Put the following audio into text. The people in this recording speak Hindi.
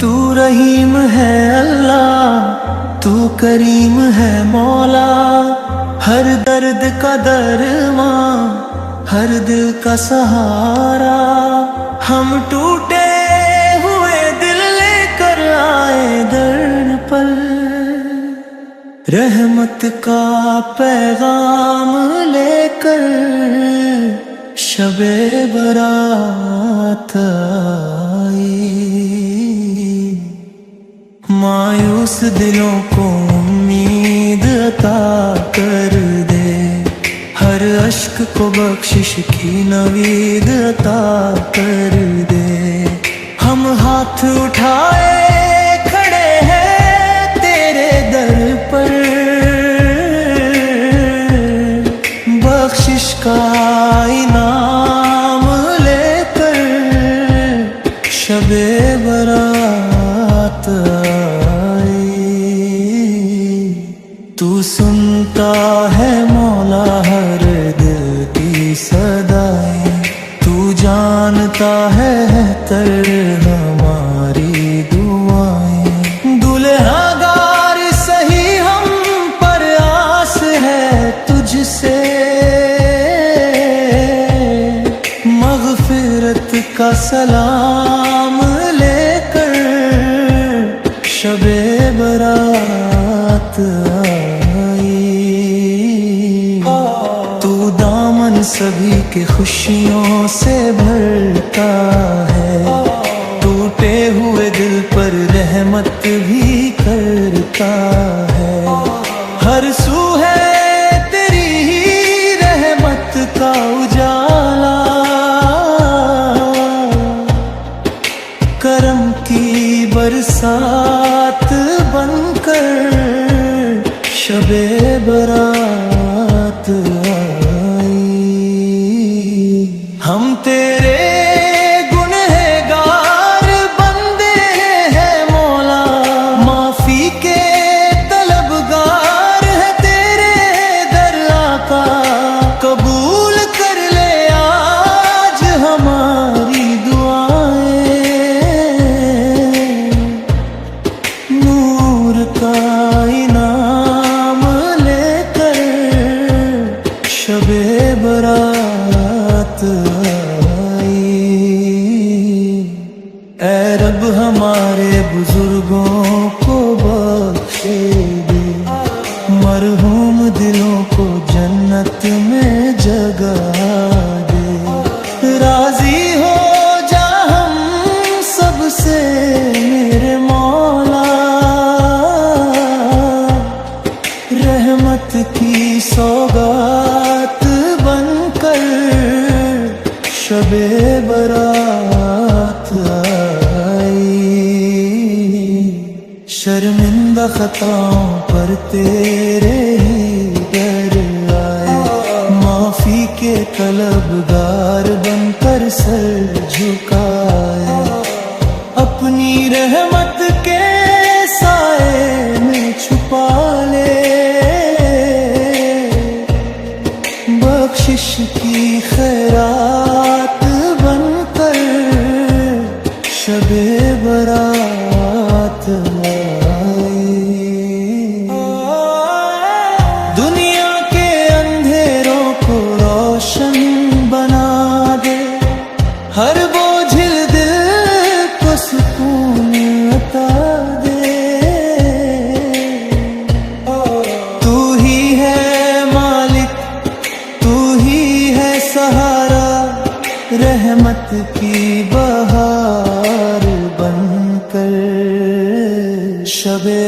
तू रहीम है अल्लाह, तू करीम है मौला। हर दर्द का दरमां, हर दिल का सहारा। हम टूटे हुए दिल लेकर आए दर पर, रहमत का पैगाम लेकर शबे बरात आई। मायूस दिलों को उम्मीद अता कर दे, हर अश्क को बख्शिश की नवीद अता कर दे। हम हाथ उठाए खड़े हैं तेरे दर पर, बख्शिश का इनाम लेकर शबे बरात आई। तू सुनता है मौला हर दिल की सदाएं, तू जानता है तर हमारी दुआएं। दुल्हागार सही हम पर आस है तुझसे, मग़फ़िरत का सलाम लेकर शबे बरात आई। तू दामन सभी के खुशियों से भरता है, टूटे हुए दिल पर रहमत भी करता है। हर सू है तेरी ही रहमत का उजाला, करम की बरसात बनकर शबे बरात आई। हम तेरे गुनहगार बंदे हैं मौला, माफी के तलबगार है तेरे दर आका। कबूल कर ले आज हमारी दुआएं, नूर का इनाम लेकर शबे बरात आई। ऐ रब हमारे बुजुर्गों को बख्शे दे, मरहूम दिलों को जन्नत में जगह दे। राजी हो जा हम सबसे मेरे मौला, रहमत की सौगात बनकर शबे बरात आई। शर्मिंदा खताओं पर तेरे ही दर आए, माफी के तलबगार बनकर सर झुकाए। अपनी रहमत के साए में छुपा ले, बख्शिश की खैरात बनकर शबे बरात आई। दुनिया के अंधेरों को रोशन बना दे, हर बोझिल दिल को सुकून अता दे। तू ही है मालिक, तू ही है सहारा, रहमत की बहार बनकर शबे